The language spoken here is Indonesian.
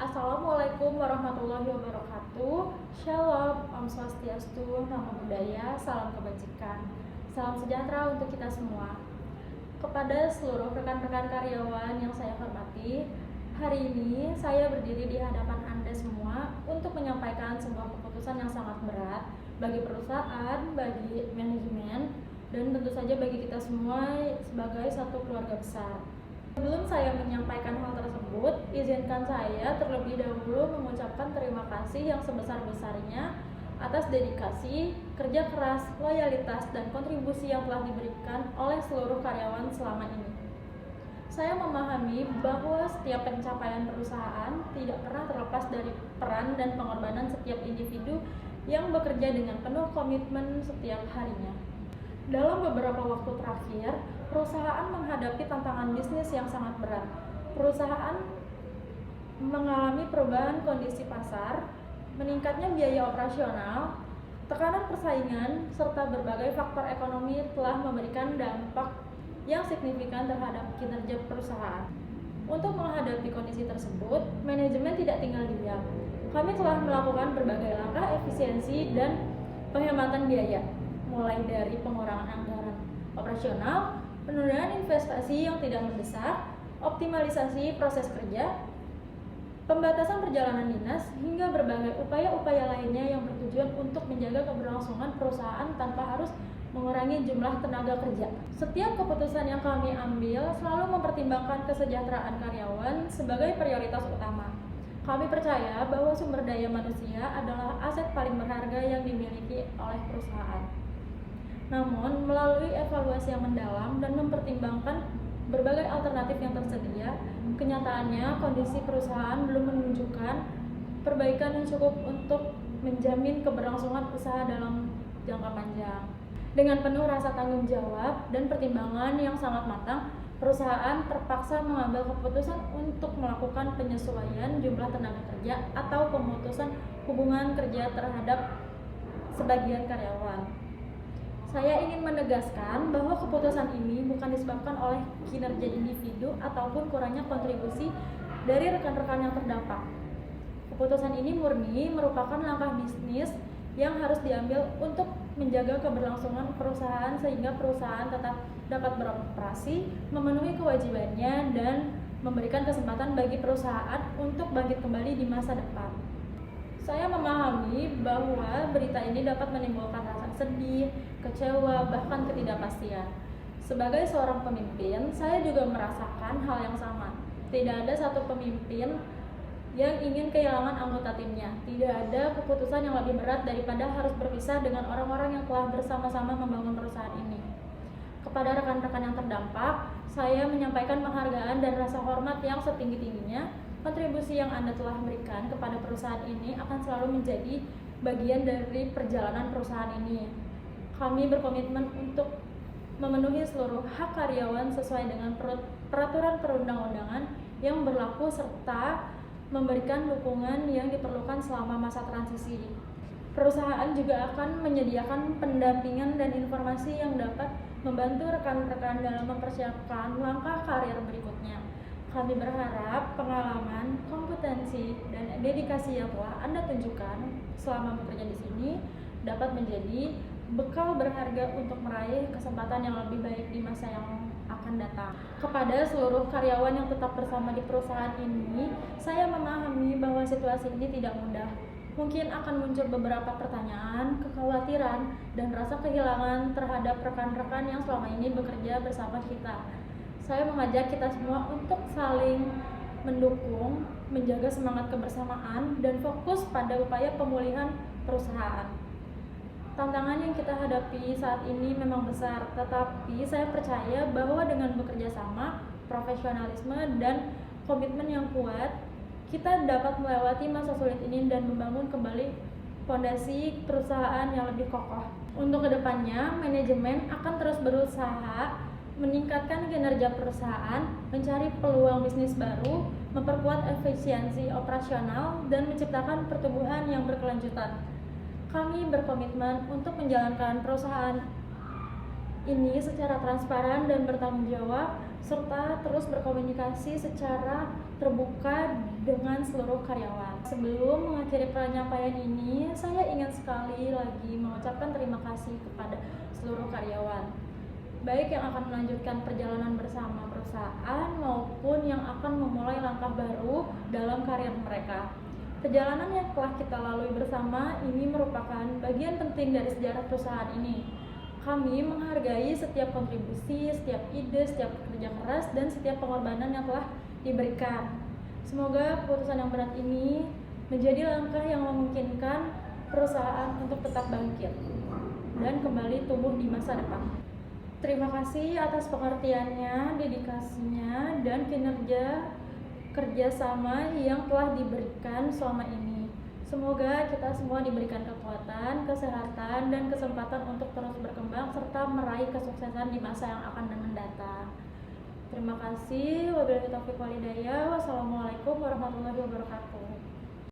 Assalamualaikum warahmatullahi wabarakatuh. Shalom, Om Swastiastu, Namo Buddhaya, salam kebajikan. Salam sejahtera untuk kita semua. Kepada seluruh rekan-rekan karyawan yang saya hormati, hari ini saya berdiri di hadapan Anda semua untuk menyampaikan sebuah keputusan yang sangat berat bagi perusahaan, bagi manajemen, dan tentu saja bagi kita semua sebagai satu keluarga besar. Sebelum saya menyampaikan hal tersebut, izinkan saya terlebih dahulu mengucapkan terima kasih yang sebesar-besarnya atas dedikasi, kerja keras, loyalitas, dan kontribusi yang telah diberikan oleh seluruh karyawan selama ini. Saya memahami bahwa setiap pencapaian perusahaan tidak pernah terlepas dari peran dan pengorbanan setiap individu yang bekerja dengan penuh komitmen setiap harinya. Dalam beberapa waktu terakhir, perusahaan menghadapi tantangan bisnis yang sangat berat. Perusahaan mengalami perubahan kondisi pasar, meningkatnya biaya operasional, tekanan persaingan, serta berbagai faktor ekonomi telah memberikan dampak yang signifikan terhadap kinerja perusahaan. Untuk menghadapi kondisi tersebut, manajemen tidak tinggal diam. Kami telah melakukan berbagai langkah efisiensi dan penghematan biaya, mulai dari pengurangan anggaran operasional, penundaan investasi yang tidak mendesak, optimalisasi proses kerja, pembatasan perjalanan dinas, hingga berbagai upaya-upaya lainnya yang bertujuan untuk menjaga keberlangsungan perusahaan tanpa harus mengurangi jumlah tenaga kerja. Setiap keputusan yang kami ambil selalu mempertimbangkan kesejahteraan karyawan sebagai prioritas utama. Kami percaya bahwa sumber daya manusia adalah aset paling berharga yang dimiliki oleh perusahaan. Namun, melalui evaluasi yang mendalam dan mempertimbangkan berbagai alternatif yang tersedia, kenyataannya kondisi perusahaan belum menunjukkan perbaikan yang cukup untuk menjamin keberlangsungan usaha dalam jangka panjang. Dengan penuh rasa tanggung jawab dan pertimbangan yang sangat matang, perusahaan terpaksa mengambil keputusan untuk melakukan penyesuaian jumlah tenaga kerja atau pemutusan hubungan kerja terhadap sebagian karyawan. Saya ingin menegaskan bahwa keputusan ini bukan disebabkan oleh kinerja individu ataupun kurangnya kontribusi dari rekan-rekan yang terdampak. Keputusan ini murni merupakan langkah bisnis yang harus diambil untuk menjaga keberlangsungan perusahaan sehingga perusahaan tetap dapat beroperasi, memenuhi kewajibannya, dan memberikan kesempatan bagi perusahaan untuk bangkit kembali di masa depan. Saya memahami bahwa berita ini dapat menimbulkan rasa sedih, kecewa, bahkan ketidakpastian. Sebagai seorang pemimpin, saya juga merasakan hal yang sama. Tidak ada satu pemimpin yang ingin kehilangan anggota timnya. Tidak ada keputusan yang lebih berat daripada harus berpisah dengan orang-orang yang telah bersama-sama membangun perusahaan ini. Kepada rekan-rekan yang terdampak, saya menyampaikan penghargaan dan rasa hormat yang setinggi-tingginya. Kontribusi yang Anda telah berikan kepada perusahaan ini akan selalu menjadi bagian dari perjalanan perusahaan ini. Kami berkomitmen untuk memenuhi seluruh hak karyawan sesuai dengan peraturan perundang-undangan yang berlaku serta memberikan dukungan yang diperlukan selama masa transisi. Perusahaan juga akan menyediakan pendampingan dan informasi yang dapat membantu rekan-rekan dalam mempersiapkan langkah karir berikutnya. Kami berharap pengalaman, kompetensi, dan dedikasi yang telah Anda tunjukkan selama bekerja di sini dapat menjadi bekal berharga untuk meraih kesempatan yang lebih baik di masa yang akan datang. Kepada seluruh karyawan yang tetap bersama di perusahaan ini, saya memahami bahwa situasi ini tidak mudah. Mungkin akan muncul beberapa pertanyaan, kekhawatiran, dan rasa kehilangan terhadap rekan-rekan yang selama ini bekerja bersama kita. Saya mengajak kita semua untuk saling mendukung, menjaga semangat kebersamaan, dan fokus pada upaya pemulihan perusahaan. Tantangan yang kita hadapi saat ini memang besar, tetapi saya percaya bahwa dengan bekerja sama, profesionalisme, dan komitmen yang kuat, kita dapat melewati masa sulit ini dan membangun kembali fondasi perusahaan yang lebih kokoh. Untuk kedepannya, manajemen akan terus berusaha meningkatkan kinerja perusahaan, mencari peluang bisnis baru, memperkuat efisiensi operasional, dan menciptakan pertumbuhan yang berkelanjutan. Kami berkomitmen untuk menjalankan perusahaan ini secara transparan dan bertanggung jawab, serta terus berkomunikasi secara terbuka dengan seluruh karyawan. Sebelum mengakhiri penyampaian ini, saya ingin sekali lagi mengucapkan terima kasih kepada seluruh karyawan, baik yang akan melanjutkan perjalanan bersama perusahaan maupun yang akan memulai langkah baru dalam karir mereka. Perjalanan yang telah kita lalui bersama ini merupakan bagian penting dari sejarah perusahaan ini. Kami menghargai setiap kontribusi, setiap ide, setiap kerja keras, dan setiap pengorbanan yang telah diberikan. Semoga keputusan yang berat ini menjadi langkah yang memungkinkan perusahaan untuk tetap bangkit dan kembali tumbuh di masa depan. Terima kasih atas pengertiannya, dedikasinya, dan kinerja kerjasama yang telah diberikan selama ini. Semoga kita semua diberikan kekuatan, kesehatan, dan kesempatan untuk terus berkembang serta meraih kesuksesan di masa yang akan mendatang. Terima kasih. Wabillahi taufiq wal hidayah. Wassalamualaikum warahmatullahi wabarakatuh.